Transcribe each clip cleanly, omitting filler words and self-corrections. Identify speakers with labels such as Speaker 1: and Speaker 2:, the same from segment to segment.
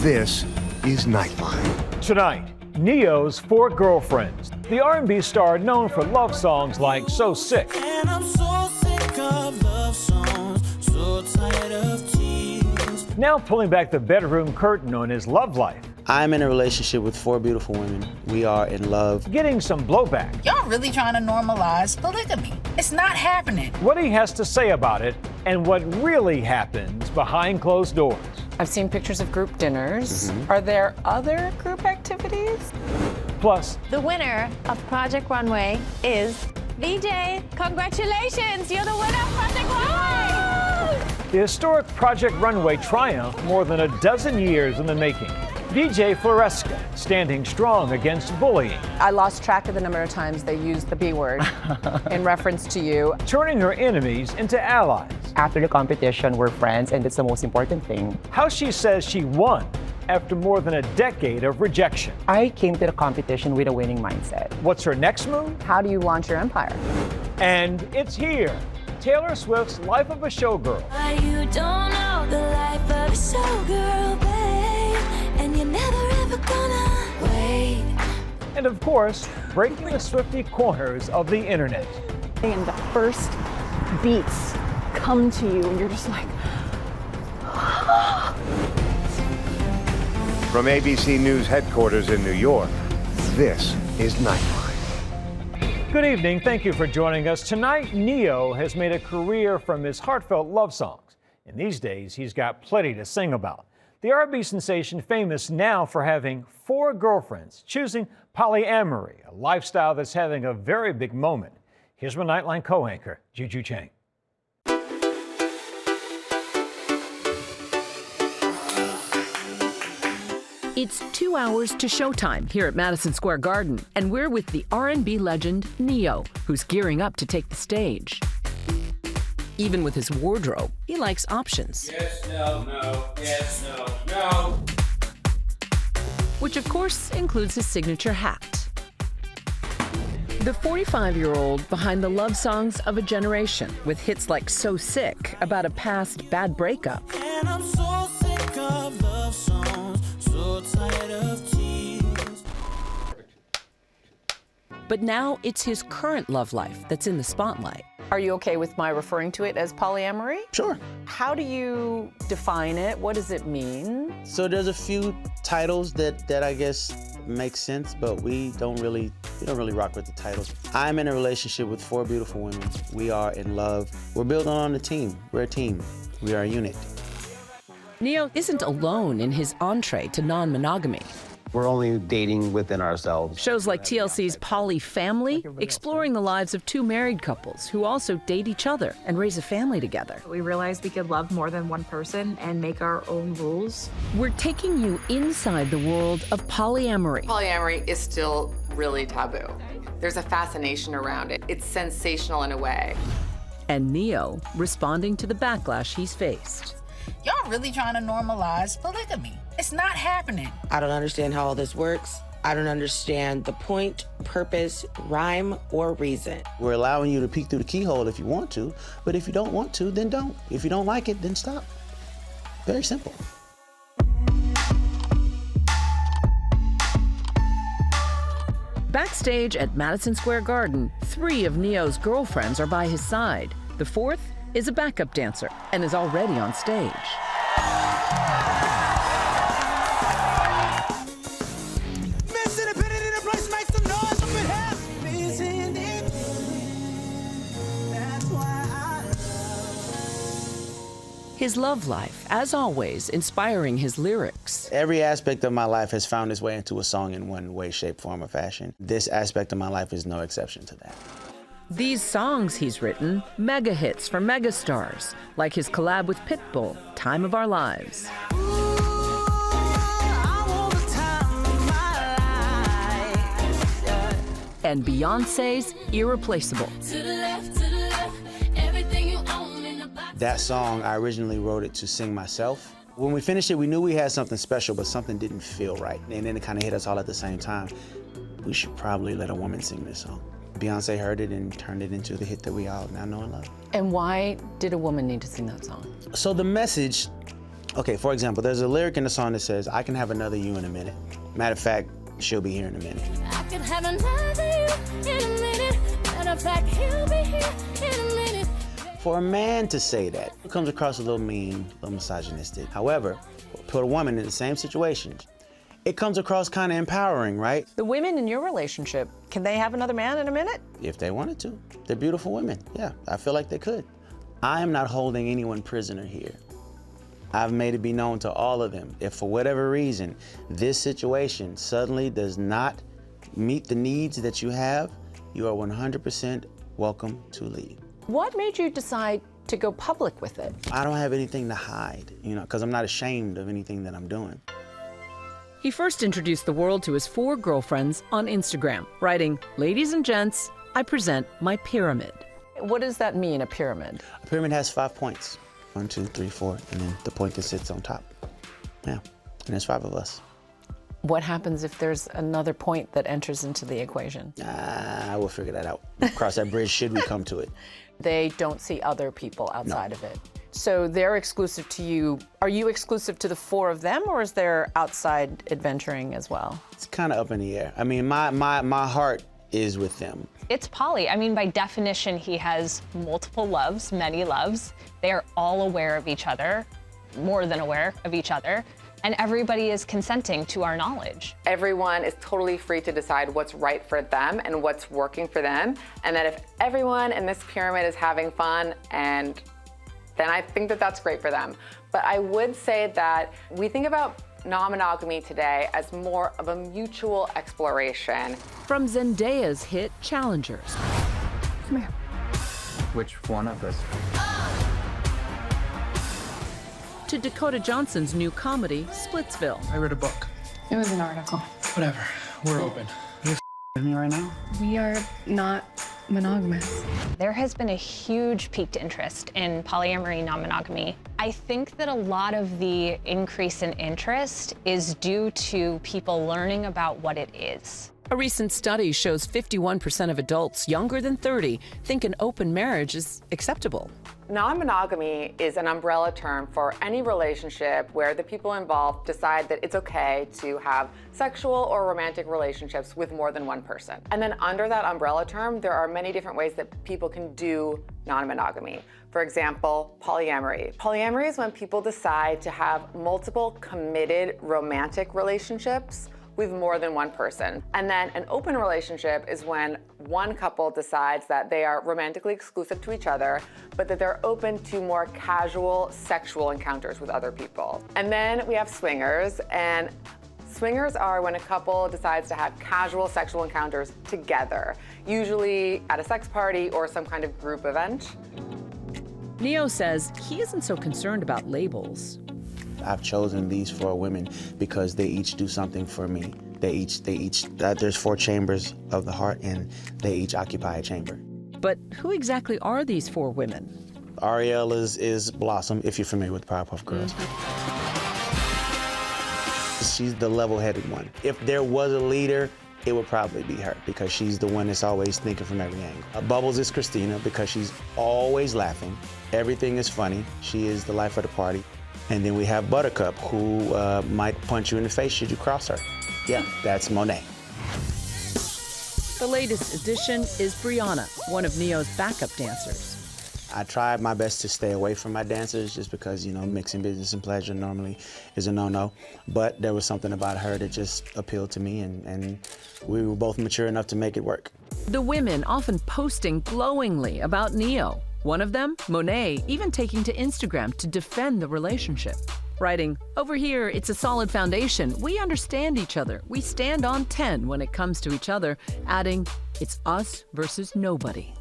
Speaker 1: This is Nightline.
Speaker 2: Tonight, Neo's Four Girlfriends, the R&B star known for love songs like So Sick.
Speaker 3: And I'm so sick of love songs, so tired of tears.
Speaker 2: Now pulling back the bedroom curtain on his love life.
Speaker 4: I'm in a relationship with 4 beautiful women. We are in love.
Speaker 2: Getting some blowback.
Speaker 5: Y'all really trying to normalize polygamy. It's not happening.
Speaker 2: What he has to say about it and what really happens behind closed doors.
Speaker 6: I've seen pictures of group dinners. Are there other group activities?
Speaker 2: Plus,
Speaker 7: the winner of Project Runway is VJ. Congratulations, you're the winner of Project Runway!
Speaker 2: the historic Project Runway triumph more than a dozen years in the making. VJ Floresca standing strong against bullying.
Speaker 6: I lost track of the number of times they used the B word in reference to you.
Speaker 2: Turning her enemies into allies.
Speaker 8: After the competition, we're friends, and it's the most important thing.
Speaker 2: How she says she won after more than a decade of rejection.
Speaker 8: I came to the competition with a winning mindset.
Speaker 2: What's her next move?
Speaker 6: How do you launch your empire?
Speaker 2: And it's here. Taylor Swift's Life of a Showgirl.
Speaker 3: You don't know the life of a showgirl, babe, and you're never ever gonna wait.
Speaker 2: And of course, breaking the Swiftie corners of the internet.
Speaker 9: And the first beats come to you and you're just like,
Speaker 1: From ABC News headquarters in New York, this is Nightline.
Speaker 2: Good evening. Thank you for joining us. Tonight, Neo has made a career from his heartfelt love songs. And these days, he's got plenty to sing about. The R&B sensation famous now for having 4 girlfriends, choosing polyamory, a lifestyle that's having a very big moment. Here's my Nightline co-anchor, Juju Chang.
Speaker 10: It's 2 hours to showtime here at Madison Square Garden, and we're with the R&B legend Neo, who's gearing up to take the stage. Even with his wardrobe, he likes options.
Speaker 11: Yes, no, no, yes, no, no.
Speaker 10: Which of course includes his signature hat. The 45-year-old behind the love songs of a generation, with hits like So Sick, about a past bad breakup.
Speaker 3: And I'm so sick of love songs, so tired of tears.
Speaker 10: But now it's his current love life that's in the spotlight.
Speaker 6: Are you okay with my referring to it as polyamory?
Speaker 4: Sure.
Speaker 6: How do you define it? What does it mean?
Speaker 4: So there's a few titles that I guess make sense, but we don't really rock with the titles. I'm in a relationship with 4 beautiful women. We are in love. We're building on a team. We're a team. We are a unit.
Speaker 10: Neo isn't alone in his entree to non-monogamy.
Speaker 12: We're only dating within ourselves.
Speaker 10: Shows like TLC's Poly Family, exploring the lives of 2 married couples who also date each other and raise a family together.
Speaker 9: we realized we could love more than one person and make our own rules.
Speaker 10: We're taking you inside the world of polyamory.
Speaker 13: Polyamory is still really taboo. There's a fascination around it. It's sensational in a way.
Speaker 10: And Neo responding to the backlash he's faced.
Speaker 5: Y'all really trying to normalize polygamy. It's not happening.
Speaker 14: I don't understand how all this works. I don't understand the point, purpose, rhyme, or reason.
Speaker 4: We're allowing you to peek through the keyhole if you want to, but if you don't want to, then don't. If you don't like it, then stop. Very simple.
Speaker 10: Backstage at Madison Square Garden, 3 of Neo's girlfriends are by his side. The 4th is a backup dancer and is already on stage. His love life, as always, inspiring his lyrics.
Speaker 4: Every aspect of my life has found its way into a song in one way, shape, form, or fashion. This aspect of my life is no exception to that.
Speaker 10: These songs he's written, mega hits for megastars, like his collab with Pitbull, Time of Our Lives. And Beyonce's Irreplaceable.
Speaker 4: That song, I originally wrote it to sing myself. When we finished it, we knew we had something special, but something didn't feel right. And then it kind of hit us all at the same time. We should probably let a woman sing this song. Beyonce heard it and turned it into the hit that we all now know and love.
Speaker 6: And why did a woman need to sing that song?
Speaker 4: So the message Okay, for example, there's a lyric in the song that says, I can have another you in a minute. Matter of fact, she'll be here in a minute.
Speaker 3: I can have another you in a minute. Matter of fact, he'll be here in a minute.
Speaker 4: For a man to say that, it comes across a little mean, a little misogynistic. However, put a woman in the same situation, it comes across kind of empowering, right?
Speaker 6: The women in your relationship, can they have another man in a minute?
Speaker 4: If they wanted to. They're beautiful women. Yeah, I feel like they could. I am not holding anyone prisoner here. I've made it be known to all of them, if for whatever reason, this situation suddenly does not meet the needs that you have, you are 100% welcome to leave.
Speaker 6: What made you decide to go public with it?
Speaker 4: I don't have anything to hide, because I'm not ashamed of anything that I'm doing.
Speaker 10: He first introduced the world to his 4 girlfriends on Instagram, writing, "Ladies and gents, I present my pyramid."
Speaker 6: What does that mean, a pyramid?
Speaker 4: A pyramid has 5 points. 1, 2, 3, 4, and then the point that sits on top. Yeah, and there's 5 of us.
Speaker 6: What happens if there's another point that enters into the equation?
Speaker 4: We'll figure that out. Cross that bridge should we come to it.
Speaker 6: They don't see other people outside of it. So they're exclusive to you. Are you exclusive to the 4 of them, or is there outside adventuring as well?
Speaker 4: It's kind of up in the air. I mean, my heart is with them.
Speaker 7: It's poly. I mean, by definition, he has multiple loves, many loves. They are all aware of each other, more than aware of each other, and everybody is consenting to our knowledge.
Speaker 13: Everyone is totally free to decide what's right for them and what's working for them, and that if everyone in this pyramid is having fun, and then I think that that's great for them. But I would say that we think about non-monogamy today as more of a mutual exploration.
Speaker 10: From Zendaya's hit Challengers.
Speaker 6: Come here.
Speaker 15: Which one of us?
Speaker 10: To Dakota Johnson's new comedy, Splitsville.
Speaker 15: I read a book.
Speaker 16: It was an article.
Speaker 15: Whatever. We're open. You with me right now?
Speaker 16: We are not monogamous.
Speaker 7: There has been a huge peaked interest in polyamory, non-monogamy. I think that a lot of the increase in interest is due to people learning about what it is.
Speaker 10: A recent study shows 51% of adults younger than 30 think an open marriage is acceptable.
Speaker 13: Non-monogamy is an umbrella term for any relationship where the people involved decide that it's okay to have sexual or romantic relationships with more than one person. And then under that umbrella term, there are many different ways that people can do non-monogamy. For example, polyamory. Polyamory is when people decide to have multiple committed romantic relationships with more than one person. And then an open relationship is when one couple decides that they are romantically exclusive to each other, but that they're open to more casual sexual encounters with other people. And then we have swingers, and swingers are when a couple decides to have casual sexual encounters together, usually at a sex party or some kind of group event.
Speaker 10: Neo says he isn't so concerned about labels.
Speaker 4: I've chosen these 4 women because they each do something for me. There's 4 chambers of the heart, and they each occupy a chamber.
Speaker 10: But who exactly are these 4 women?
Speaker 4: Ariel is Blossom, if you're familiar with the Powerpuff Girls. She's the level-headed one. If there was a leader, it would probably be her, because she's the one that's always thinking from every angle. Bubbles is Christina, because she's always laughing. Everything is funny. She is the life of the party. And then we have Buttercup, who might punch you in the face should you cross her. Yeah, that's Monet.
Speaker 10: The latest addition is Brianna, one of Neo's backup dancers.
Speaker 4: I tried my best to stay away from my dancers just because, mixing business and pleasure normally is a no-no. But there was something about her that just appealed to me, and we were both mature enough to make it work.
Speaker 10: The women often posting glowingly about Neo. One of them, Monet, even taking to Instagram to defend the relationship. Writing, "Over here, it's a solid foundation. We understand each other. We stand on 10 when it comes to each other," adding, "It's us versus nobody."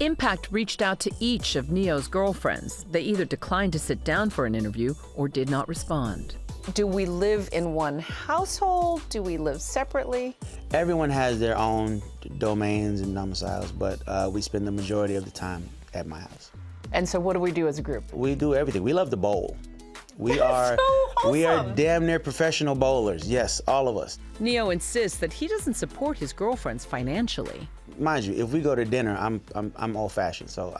Speaker 10: Impact reached out to each of Neo's girlfriends. They either declined to sit down for an interview or did not respond.
Speaker 6: Do we live in one household? Do we live separately?
Speaker 4: Everyone has their own domains and domiciles, but we spend the majority of the time at my house.
Speaker 6: And so what do we do as a group?
Speaker 4: We do everything. We love to bowl. We are damn near professional bowlers. Yes, all of us.
Speaker 10: Neo insists that he doesn't support his girlfriends financially.
Speaker 4: Mind you, if we go to dinner, I'm old-fashioned, so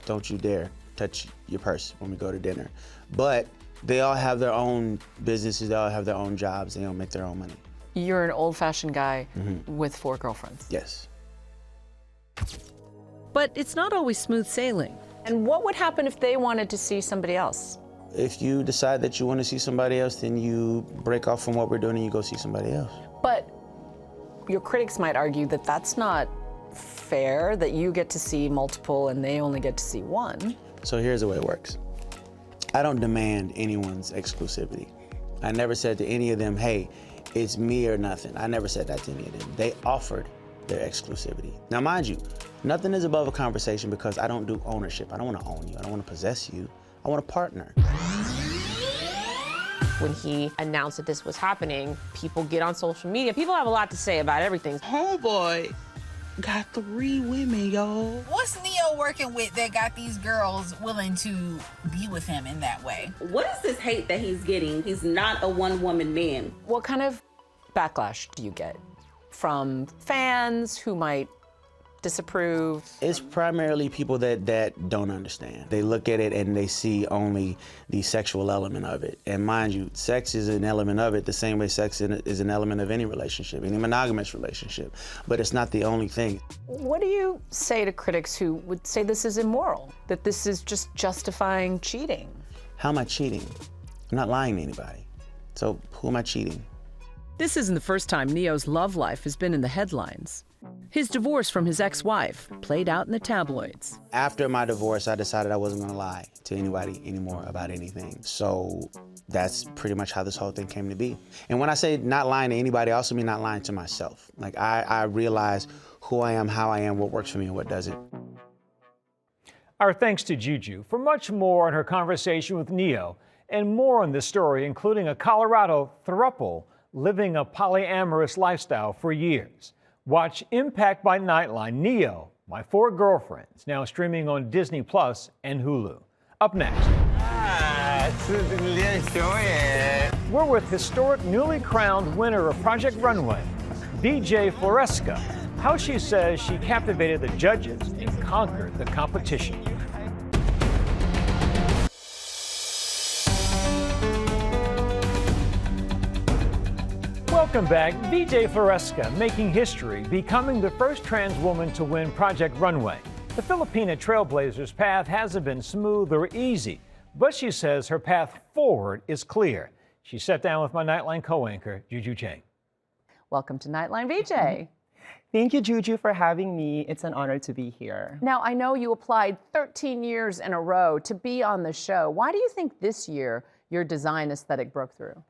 Speaker 4: don't you dare touch your purse when we go to dinner. But They all have their own businesses, they all have their own jobs, they all make their own money.
Speaker 6: You're an old-fashioned guy with 4 girlfriends.
Speaker 4: Yes.
Speaker 10: But it's not always smooth sailing.
Speaker 6: And what would happen if they wanted to see somebody else?
Speaker 4: If you decide that you want to see somebody else, then you break off from what we're doing and you go see somebody else.
Speaker 6: But your critics might argue that that's not fair, that you get to see multiple and they only get to see one.
Speaker 4: So here's the way it works. I don't demand anyone's exclusivity. I never said to any of them, hey, it's me or nothing. I never said that to any of them. They offered their exclusivity. Now, mind you, nothing is above a conversation because I don't do ownership. I don't want to own you. I don't want to possess you. I want a partner.
Speaker 17: When he announced that this was happening, people get on social media. People have a lot to say about everything.
Speaker 14: Homeboy got 3 women, y'all.
Speaker 5: What's Neo working with that got these girls willing to be with him in that way?
Speaker 18: What is this hate that he's getting? He's not a one-woman man.
Speaker 6: What kind of backlash do you get from fans who might disapprove?
Speaker 4: It's primarily people that don't understand. They look at it and they see only the sexual element of it. And mind you, sex is an element of it the same way sex is an element of any relationship, any monogamous relationship. But it's not the only thing.
Speaker 6: What do you say to critics who would say this is immoral, that this is just justifying cheating?
Speaker 4: How am I cheating? I'm not lying to anybody. So who am I cheating?
Speaker 10: This isn't the first time Neo's love life has been in the headlines. His divorce from his ex-wife played out in the tabloids.
Speaker 4: After my divorce, I decided I wasn't gonna lie to anybody anymore about anything. So that's pretty much how this whole thing came to be. And when I say not lying to anybody, I also mean not lying to myself. Like I realize who I am, how I am, what works for me and what doesn't.
Speaker 2: Our thanks to Juju for much more on her conversation with Neo and more on this story, including a Colorado throuple living a polyamorous lifestyle for years. Watch Impact by Nightline, Neo, My 4 Girlfriends, now streaming on Disney Plus and Hulu. Up next. We're with historic newly crowned winner of Project Runway, DJ Floresca, how she says she captivated the judges and conquered the competition. Welcome back. DJ Floresca making history, becoming the first trans woman to win Project Runway. The Filipina trailblazer's path hasn't been smooth or easy, but she says her path forward is clear. She sat down with my Nightline co-anchor, Juju Chang.
Speaker 6: Welcome to Nightline, VJ.
Speaker 8: Thank you, Juju, for having me. It's an honor to be here.
Speaker 6: Now, I know you applied 13 years in a row to be on the show. Why do you think this year your design aesthetic broke through?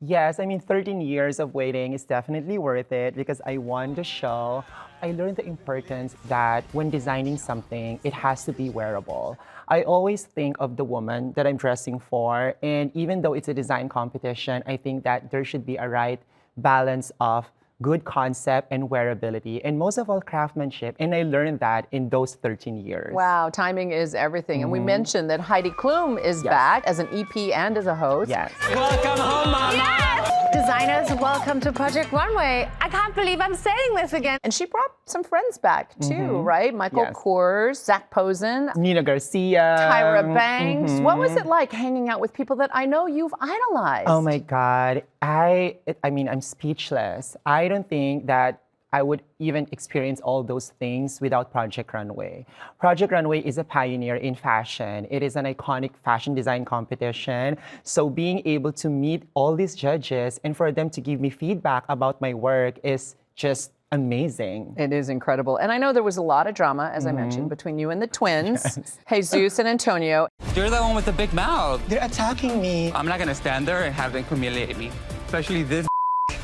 Speaker 8: Yes, I mean, 13 years of waiting is definitely worth it because I won the show. I learned the importance that when designing something, it has to be wearable. I always think of the woman that I'm dressing for, and even though it's a design competition, I think that there should be a right balance of good concept and wearability, and most of all, craftsmanship. And I learned that in those 13 years.
Speaker 6: Wow, timing is everything. And we mentioned that Heidi Klum is back as an EP and as a host.
Speaker 8: Yes.
Speaker 11: Welcome home, Mama.
Speaker 19: Yes! Designers, welcome to Project Runway. I can't believe I'm saying this again.
Speaker 6: And she brought some friends back too, right? Michael Kors, Zach Posen,
Speaker 8: Nina Garcia,
Speaker 6: Tyra Banks. What was it like hanging out with people that I know you've idolized?
Speaker 8: Oh my God, I mean, I'm speechless. I don't think that I would even experience all those things without Project Runway. Project Runway is a pioneer in fashion. It is an iconic fashion design competition. So being able to meet all these judges and for them to give me feedback about my work is just amazing.
Speaker 6: It is incredible. And I know there was a lot of drama, as I mentioned, between you and the twins, Jesus and Antonio.
Speaker 11: You're the one with the big mouth.
Speaker 8: They're attacking me.
Speaker 11: I'm not gonna stand there and have them humiliate me. Especially this.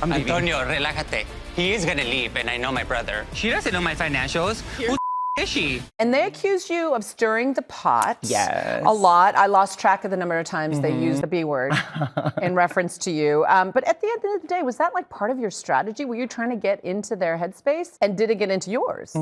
Speaker 11: I'm leaving.
Speaker 20: Antonio, relájate. He is gonna leave, and I know my brother.
Speaker 11: She doesn't know my financials. Who is she?
Speaker 6: And they accused you of stirring the pot.
Speaker 8: Yes.
Speaker 6: A lot. I lost track of the number of times they used the B word in reference to you. But at the end of the day, was that like part of your strategy? Were you trying to get into their headspace? And did it get into yours?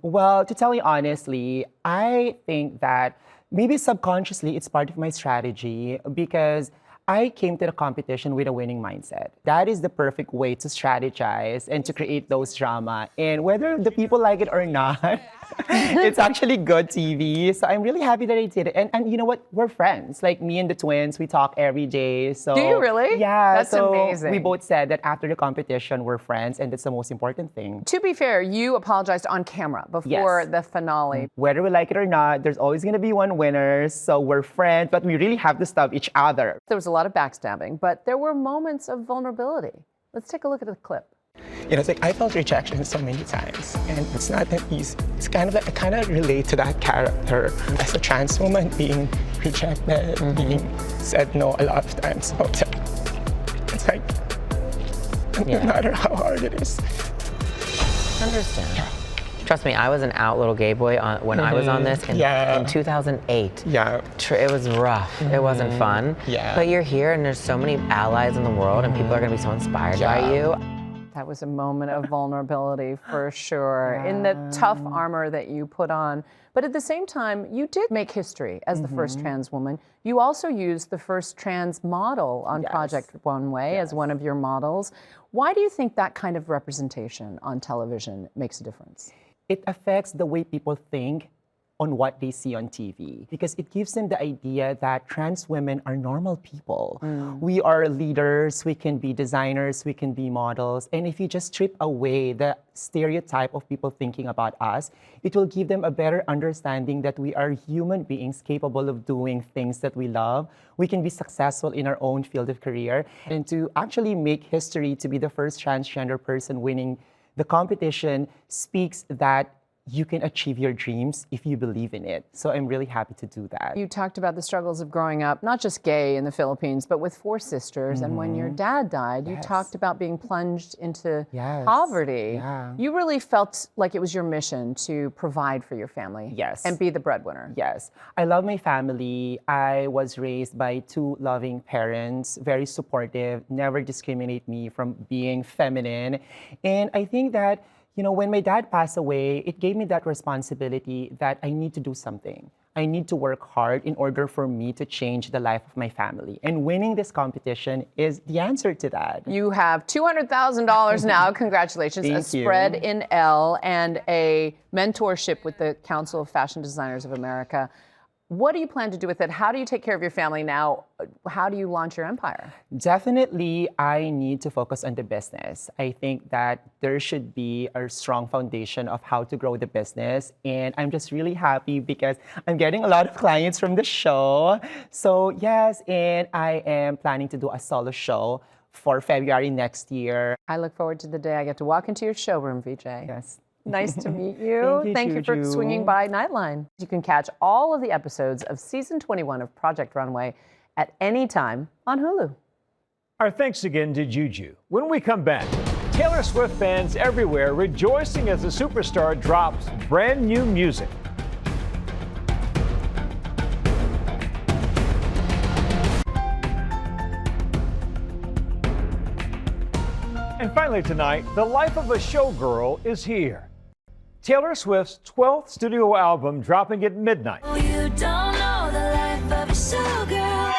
Speaker 8: Well, to tell you honestly, I think that maybe subconsciously it's part of my strategy because I came to the competition with a winning mindset. That is the perfect way to strategize and to create those drama. And whether the people like it or not, it's actually good TV. So I'm really happy that I did it. And you know what? We're friends. Like me and the twins, we talk every day. So
Speaker 6: do you really?
Speaker 8: Yeah.
Speaker 6: That's
Speaker 8: so
Speaker 6: amazing.
Speaker 8: We both said that after the competition, we're friends, and that's the most important thing.
Speaker 6: To be fair, you apologized on camera before the finale.
Speaker 8: Whether we like it or not, there's always going to be one winner. So we're friends, but we really have to stop each other.
Speaker 6: There was a lot of backstabbing, but there were moments of vulnerability. Let's take a look at the clip.
Speaker 21: You know, it's like I felt rejection so many times, and it's not that easy. It's kind of like I kind of relate to that character as a trans woman being rejected, being said no a lot of times. So it's like, no matter how hard it is.
Speaker 22: Understand. Trust me, I was an out little gay boy when I was on this in 2008.
Speaker 21: Yeah.
Speaker 22: It was rough. It wasn't fun.
Speaker 21: Yeah.
Speaker 22: But you're here, and there's so many allies in the world, and people are going to be so inspired by you.
Speaker 6: That was a moment of vulnerability for sure, in the tough armor that you put on. But at the same time, you did make history as the first trans woman. You also used the first trans model on Project Runway as one of your models. Why do you think that kind of representation on television makes a difference?
Speaker 8: It affects the way people think on what they see on TV, because it gives them the idea that trans women are normal people. We are leaders, we can be designers, we can be models, and if you just strip away the stereotype of people thinking about us, it will give them a better understanding that we are human beings capable of doing things that we love. We can be successful in our own field of career, and to actually make history to be the first transgender person winning the competition speaks that you can achieve your dreams if you believe in it. So I'm really happy to do that.
Speaker 6: You talked about the struggles of growing up, not just gay in the Philippines, but with 4 sisters. And when your dad died, you talked about being plunged into poverty. You really felt like it was your mission to provide for your family and be the breadwinner.
Speaker 8: Yes. I love my family. I was raised by 2 loving parents, very supportive, never discriminate me from being feminine. And I think that, you know, when my dad passed away, it gave me that responsibility that I need to do something. I need to work hard in order for me to change the life of my family. And winning this competition is the answer to that.
Speaker 6: You have $200,000 now. Congratulations.
Speaker 8: Thank
Speaker 6: a spread in L and a mentorship with the Council of Fashion Designers of America. What do you plan to do with it? How do you take care of your family now? How do you launch your empire?
Speaker 8: Definitely, I need to focus on the business. I think that there should be a strong foundation of how to grow the business. And I'm just really happy because I'm getting a lot of clients from the show. So yes, and I am planning to do a solo show for February next year.
Speaker 6: I look forward to the day I get to walk into your showroom, VJ.
Speaker 8: Yes.
Speaker 6: Nice to meet you. Thank you for swinging by Nightline. You can catch all of the episodes of Season 21 of Project Runway at any time on Hulu.
Speaker 2: Our thanks again to Juju. When we come back, Taylor Swift fans everywhere rejoicing as the superstar drops brand new music. And finally tonight, the life of a showgirl is here. Taylor Swift's 12th studio album dropping at midnight.
Speaker 3: Oh, you don't know the life of a showgirl.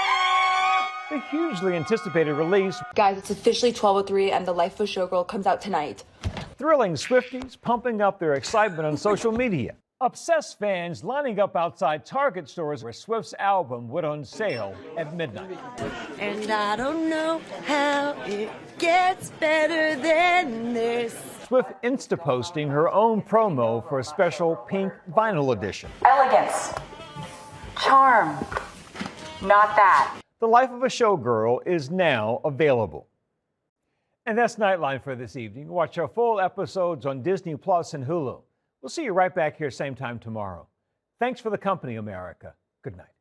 Speaker 2: The hugely anticipated release.
Speaker 23: Guys, it's officially 12:03 and The Life of a Showgirl comes out tonight.
Speaker 2: Thrilling Swifties pumping up their excitement on social media. Obsessed fans lining up outside Target stores where Swift's album went on sale at midnight.
Speaker 3: And I don't know how it gets better than this.
Speaker 2: Swift Insta-posting her own promo for a special pink vinyl edition.
Speaker 24: Elegance. Charm. Not that.
Speaker 2: The Life of a Showgirl is now available. And that's Nightline for this evening. Watch our full episodes on Disney Plus and Hulu. We'll see you right back here same time tomorrow. Thanks for the company, America. Good night.